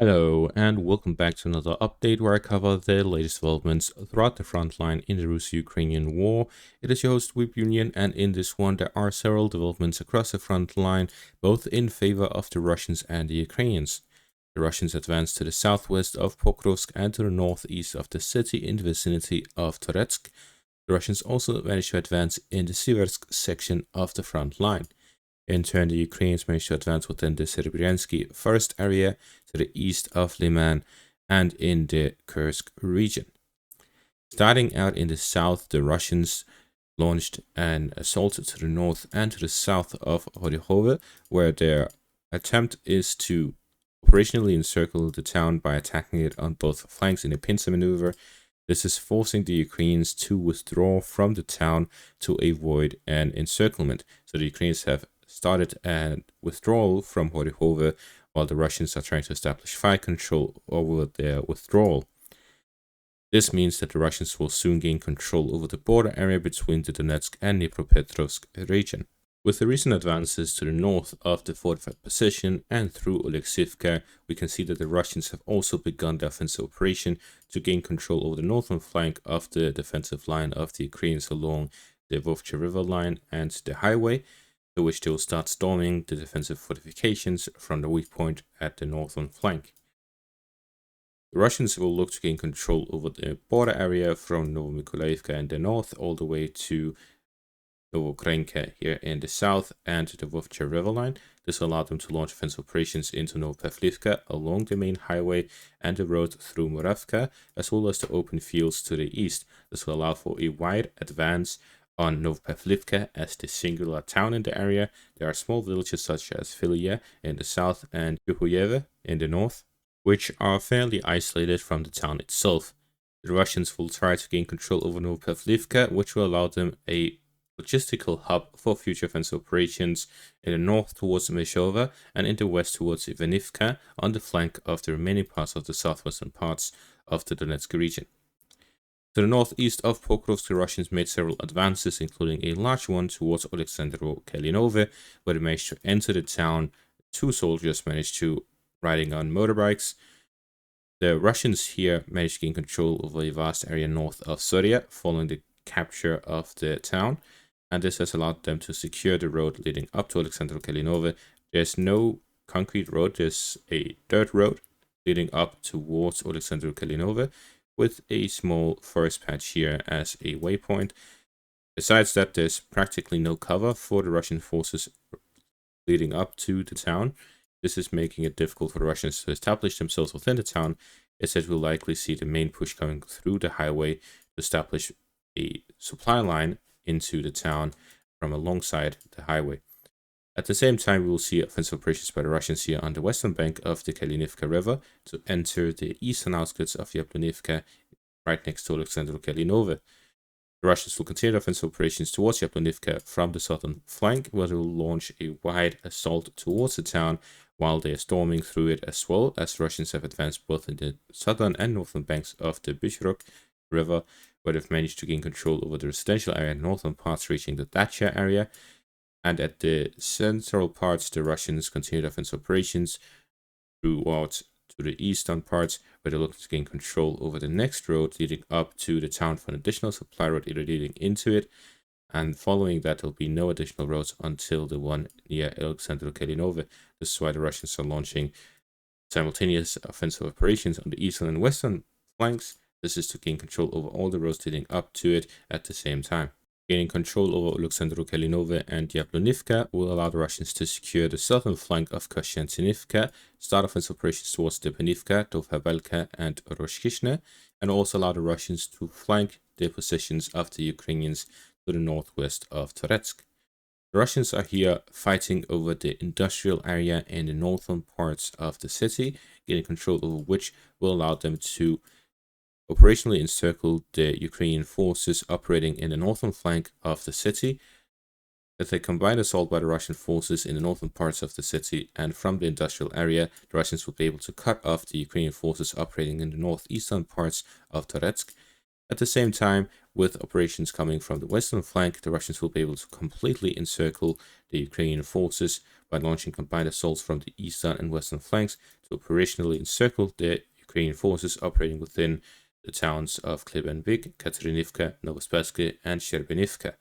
Hello, and welcome back to another update where I cover the latest developments throughout the front line in the Russo-Ukrainian war. It is your host, Weep Union, and in this one there are several developments across the front line, both in favor of the Russians and the Ukrainians. The Russians advanced to the southwest of Pocrosk and to the northeast of the city in the vicinity of Tretsk. The Russians also managed to advance in the Seersk section of the front line. In turn, the Ukrainians managed to advance within the Cibrianski forest area to the east of Liman and in the Kursk region. Starting out in the south, the Russians launched an assault to the north and to the south of Hihova, where their attempt is to operationally encircle the town by attacking it on both flanks in a pincer maneuver. This is forcing the Ukrainians to withdraw from the town to avoid an encirclement. So the Ukrainians have started a withdrawal from Hihova, while the Russians are trying to establish fire control over their withdrawal. This means that the Russians will soon gain control over the border area between the Donetsk and Pocrosk region. With the recent advances to the north of the fortified position and through Oleksandro, we can see that the Russians have also begun their offensive operation to gain control over the northern flank of the defensive line of the Ukrainians along the Vovcha River line and the highway, to which they will start storming the defensive fortifications from the weak point at the northern flank. The Russians will look to gain control over the border area from Novomykolaiivka in the north all the way to Novokrenka here in the south and the Vovcha River line. This will allow them to launch offensive operations into Novopavlivka along the main highway and the road through Moravka, as well as the open fields to the east. This will allow for a wide advance on Novopavlivka as the singular town in the area. There are small villages such as Filia in the south and Hihova in the north, which are fairly isolated from the town itself. The Russians will try to gain control over Novopavlivka, which will allow them a logistical hub for future offensive operations in the north towards Hihova and in the west towards Ivanivka on the flank of the remaining parts of the southwestern parts of the Donetsk region. To the northeast of Pocrosk, the Russians made several advances, including a large one towards Oleksandro Kalynove, where they managed to enter the town. Two soldiers managed to riding on motorbikes. The Russians here managed to gain control over a vast area north of Soria following the capture of the town, and this has allowed them to secure the road leading up to Oleksandro Kalynove. There's no concrete road, there's a dirt road leading up towards Oleksandro Kalynove, with a small forest patch here as a waypoint. Besides that, there's practically no cover for the Russian forces leading up to the town. This is making it difficult for the Russians to establish themselves within the town, as it will likely see the main push coming through the highway to establish a supply line into the town from alongside the highway. At the same time, we will see offensive operations by the Russians here on the western bank of the Kalynivka River to enter the eastern outskirts of Yablonivka, right next to Oleksandro Kalynove. The Russians will continue their offensive operations towards Yablonivka from the southern flank, where they will launch a wide assault towards the town while they are storming through it, as well as the Russians have advanced both in the southern and northern banks of the Pocrosk River, where they've managed to gain control over the residential area and northern parts reaching the Dacia area. And at the central parts, the Russians continued offensive operations throughout to the eastern parts, where they're looking to gain control over the next road leading up to the town for an additional supply road leading into it. And following that, there'll be no additional roads until the one near Oleksandro Kalynove. This is why the Russians are launching simultaneous offensive operations on the eastern and western flanks. This is to gain control over all the roads leading up to it at the same time. Gaining control over Oleksandro Kalynove and Yablonivka will allow the Russians to secure the southern flank of Kościantinivka, start offensive operations towards Stepanivka, Tovhavelka, and Roshkishne, and also allow the Russians to flank the positions of the Ukrainians to the northwest of Tretsk. The Russians are here fighting over the industrial area in the northern parts of the city, gaining control over which will allow them to operationally encircle the Ukrainian forces operating in the northern flank of the city. With a combined assault by the Russian forces in the northern parts of the city and from the industrial area, the Russians will be able to cut off the Ukrainian forces operating in the northeastern parts of Tretsk. At the same time, with operations coming from the western flank, the Russians will be able to completely encircle the Ukrainian forces by launching combined assaults from the eastern and western flanks to operationally encircle the Ukrainian forces operating within the towns of Klebenvik, Katerinivka, Novospassky, and Sherbinivka.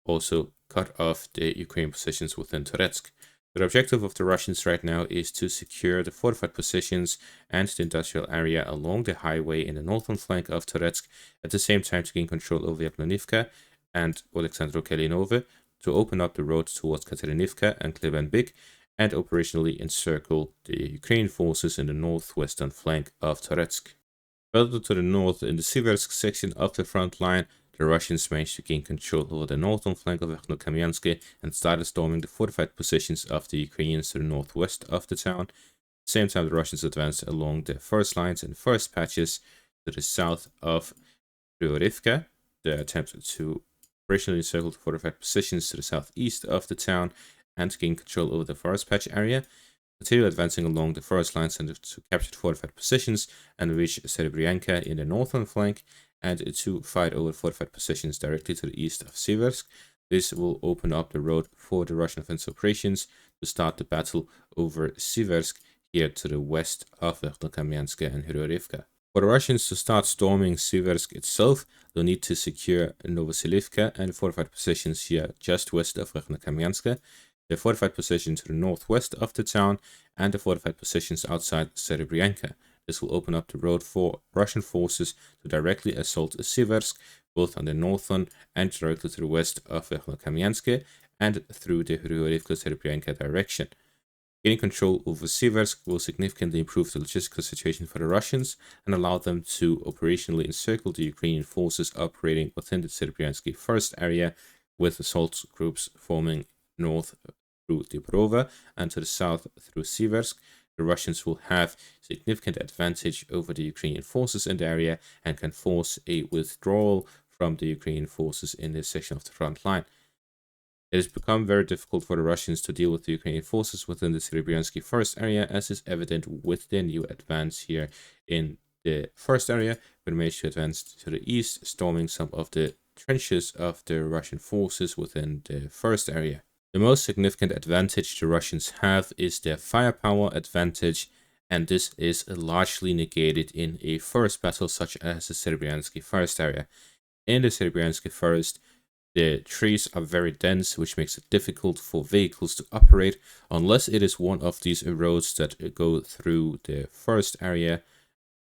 Also cut off the Ukrainian positions within Tretsk. The objective of the Russians right now is to secure the fortified positions and the industrial area along the highway in the northern flank of Tretsk, at the same time to gain control over Yablonivka and Oleksandro Kalynove, to open up the road towards Katerinivka and Klebenvik, and operationally encircle the Ukrainian forces in the northwestern flank of Tretsk. Further to the north, in the Seersk section of the front line, the Russians managed to gain control over the northern flank of Kamyansky and started storming the fortified positions of the Ukrainians to the northwest of the town. At the same time, the Russians advanced along the first lines and first patches to the south of RUAF. They attempted to operationally encircle the fortified positions to the southeast of the town and gain control over the forest patch area. Continue advancing along the first lines and to capture the fortified positions and reach Cibrianski in the northern flank, and to fight over fortified positions directly to the east of Seersk. This will open up the road for the Russian offensive operations to start the battle over Seersk here to the west of Kamyansky and Hryorivka. For the Russians to start storming Seersk itself, they'll need to secure Novoselivka and fortified positions here just west of Kamyansky, the fortified position to the northwest of the town, and the fortified positions outside Cibrianski. This will open up the road for Russian forces to directly assault Seersk, both on the northern and directly to the west of Kamyansky, and through the Hryorivka-Cibrianski direction. Gaining control over Seersk will significantly improve the logistical situation for the Russians and allow them to operationally encircle the Ukrainian forces operating within the Cibrianski first area, with assault groups forming north through Dibrova and to the south through Seersk. The Russians will have significant advantage over the Ukrainian forces in the area and can force a withdrawal from the Ukrainian forces in this section of the front line. It has become very difficult for the Russians to deal with the Ukrainian forces within the Cibrianski first area, as is evident with their new advance here in the first area, but managed to advance to the east, storming some of the trenches of the Russian forces within the first area. The most significant advantage the Russians have is their firepower advantage, and this is largely negated in a first battle such as the Cibrianski first area. In the Cibrianski first, the trees are very dense, which makes it difficult for vehicles to operate unless it is one of these roads that go through the first area.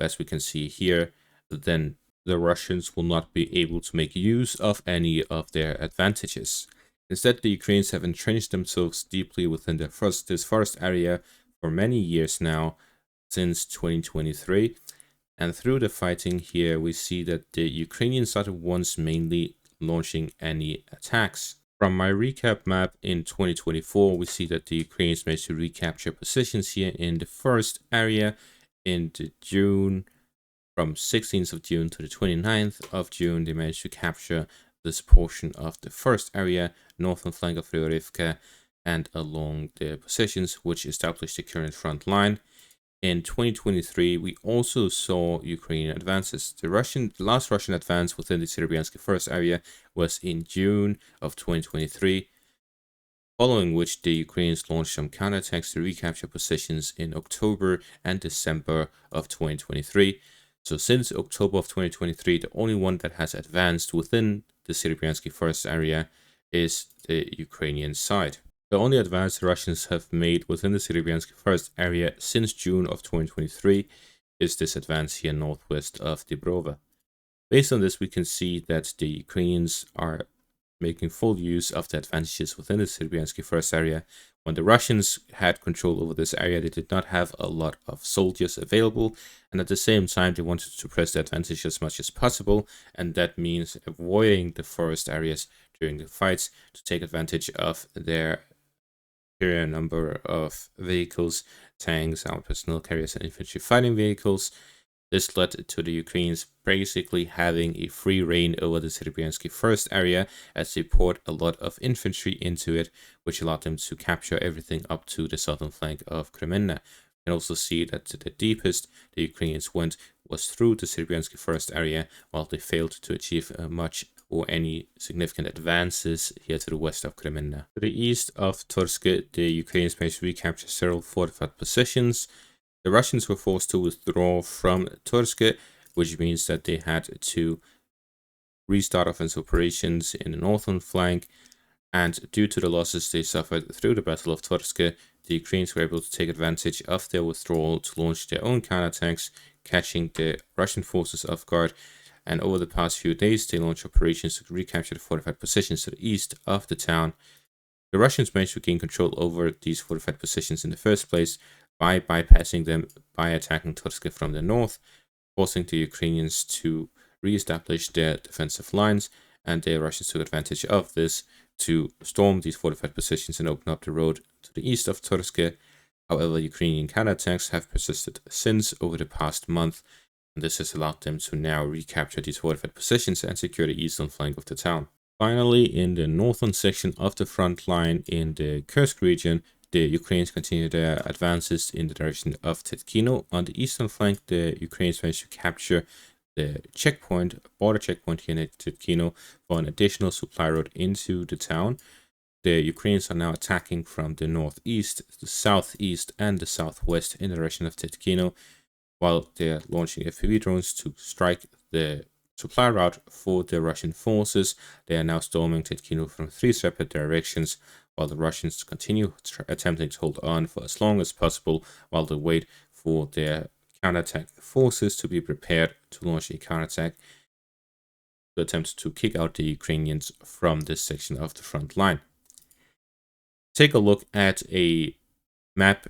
As we can see here, then the Russians will not be able to make use of any of their advantages. Instead, the Ukrainians have entrenched themselves deeply within this forest area for many years now, since 2023. And through the fighting here, we see that the Ukrainians are the ones mainly launching any attacks. From my recap map in 2024, we see that the Ukrainians managed to recapture positions here in the first area in June. From 16th of June to the 29th of June, they managed to capture this portion of the first area, northern flank of Hryorivka, and along the positions which established the current front line. In 2023, we also saw Ukrainian advances. The last Russian advance within the Cibrianski first area was in June of 2023, following which the Ukrainians launched some counterattacks to recapture positions in October and December of 2023. So since October of 2023, the only one that has advanced within the Cibrianski first area is the Ukrainian side. The only advance the Russians have made within the Cibrianski first area since June of 2023 is this advance here northwest of Dibrova. Based on this, we can see that the Ukrainians are making full use of the advantages within the Cibrianski first area. When the Russians had control over this area, they did not have a lot of soldiers available, and at the same time they wanted to press the advantage as much as possible, and that means avoiding the forest areas during the fights to take advantage of their superior number of vehicles, tanks, armored personnel carriers, and infantry fighting vehicles. This led to the Ukrainians basically having a free reign over the Cibrianski first area, as they poured a lot of infantry into it, which allowed them to capture everything up to the southern flank of Kremenna. You can also see that the deepest the Ukrainians went was through the Cibrianski forest area, while they failed to achieve much or any significant advances here to the west of Kremenna. To the east of Torske, the Ukrainians managed to recapture several fortified positions. The Russians were forced to withdraw from Torske, which means that they had to restart offensive operations in the northern flank, and due to the losses they suffered through the Battle of Torske, the Ukrainians were able to take advantage of their withdrawal to launch their own counterattacks, catching the Russian forces off guard, and over the past few days they launched operations to recapture the fortified positions to the east of the town. The Russians managed to gain control over these fortified positions in the first place by bypassing them by attacking Torske from the north, forcing the Ukrainians to re-establish their defensive lines, and the Russians took advantage of this to storm these fortified positions and open up the road to the east of Torske. However, Ukrainian counterattacks have persisted since over the past month, and this has allowed them to now recapture these fortified positions and secure the eastern flank of the town. Finally, in the northern section of the front line in the Kursk region, the Ukrainians continue their advances in the direction of Tretsk. On the eastern flank, the Ukrainians managed to capture the border checkpoint here in Tretsk for an additional supply road into the town. The Ukrainians are now attacking from the northeast, the southeast, and the southwest in the direction of Tretsk, while they're launching FPV drones to strike the supply route for the Russian forces. They are now storming Tretsk from 3 separate directions, while the Russians continue attempting to hold on for as long as possible while they wait for their counterattack forces to be prepared to launch a counterattack to attempt to kick out the Ukrainians from this section of the front line. Take a look at a map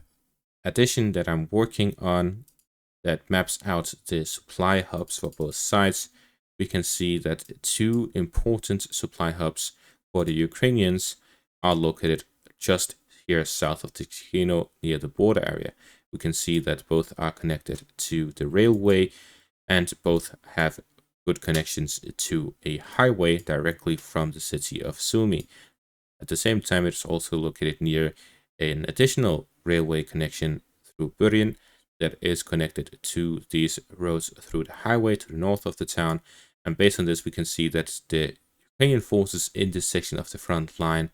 addition that I'm working on that maps out the supply hubs for both sides. We can see that 2 important supply hubs for the Ukrainians are located just here south of Tretsk near the border area. We can see that both are connected to the railway and both have good connections to a highway directly from the city of Sumy. At the same time, it's also located near an additional railway connection through Burin that is connected to these roads through the highway to the north of the town. And based on this, we can see that the Ukrainian forces in this section of the front line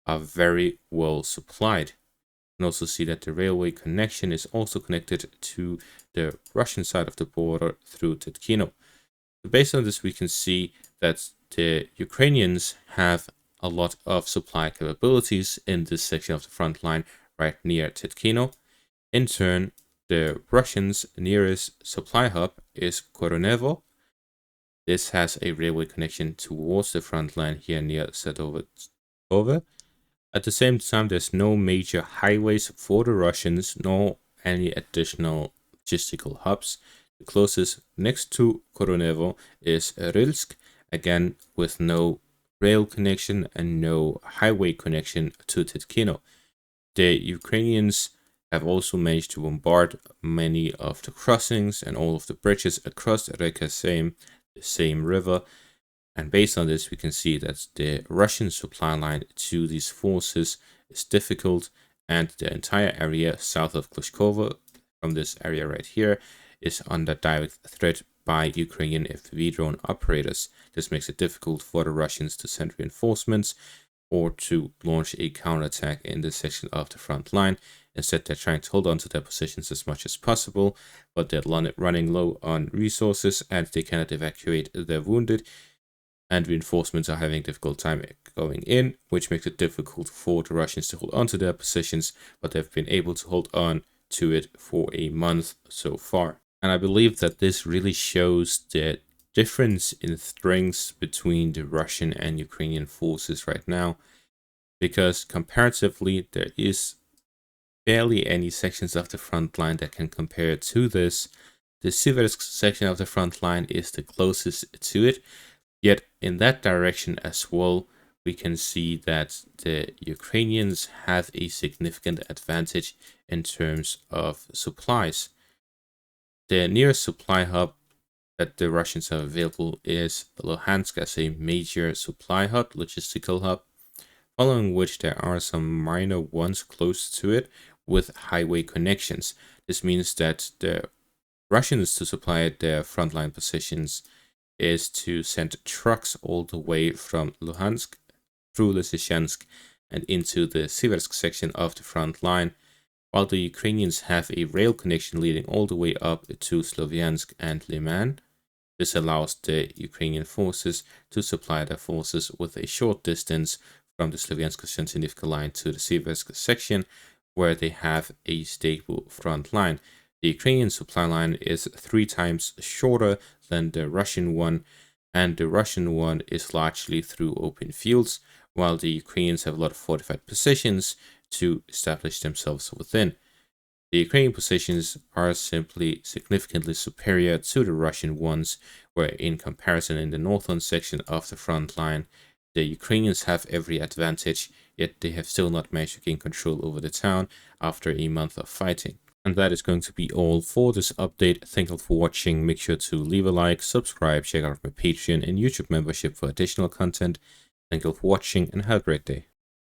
are very well supplied. You can also see that the railway connection is also connected to the Russian side of the border through Tretsk. So based on this, we can see that the Ukrainians have a lot of supply capabilities in this section of the front line right near Tretsk. In turn, the Russians' nearest supply hub is Kalynove. This has a railway connection towards the front line here near Seersk. At the same time, there's no major highways for the Russians, nor any additional logistical hubs. The closest next to Kalynove is Rilsk, again with no rail connection and no highway connection to Tretsk. The Ukrainians have also managed to bombard many of the crossings and all of the bridges across Reka Seim, the same river. And based on this, we can see that the Russian supply line to these forces is difficult, and the entire area south of Klushkova, from this area right here, is under direct threat by Ukrainian FPV drone operators. This makes it difficult for the Russians to send reinforcements or to launch a counterattack in this section of the front line. Instead, they're trying to hold on to their positions as much as possible, but they're running low on resources and they cannot evacuate their wounded. And reinforcements are having a difficult time going in, which makes it difficult for the Russians to hold on to their positions, but they've been able to hold on to it for a month so far. And I believe that this really shows the difference in strengths between the Russian and Ukrainian forces right now, because comparatively there is barely any sections of the front line that can compare to this. The Seersk section of the front line is the closest to it. Yet in that direction as well, we can see that the Ukrainians have a significant advantage in terms of supplies. The nearest supply hub that the Russians have available is Luhansk as a major supply hub, logistical hub, following which there are some minor ones close to it with highway connections. This means that the Russians, to supply their frontline positions, is to send trucks all the way from Luhansk through Lysychansk and into the Seersk section of the front line, while the Ukrainians have a rail connection leading all the way up to Sloviansk and Liman. This allows the Ukrainian forces to supply their forces with a short distance from the Sloviansk-Konstantinivka line to the Seersk section, where they have a stable front line. The Ukrainian supply line is 3 times shorter than the Russian one, and the Russian one is largely through open fields, while the Ukrainians have a lot of fortified positions to establish themselves within. The Ukrainian positions are simply significantly superior to the Russian ones, where in comparison in the northern section of the front line, the Ukrainians have every advantage, yet they have still not managed to gain control over the town after a month of fighting. And that is going to be all for this update. Thank you for watching. Make sure to leave a like, subscribe, check out my Patreon and YouTube membership for additional content. Thank you for watching and have a great day.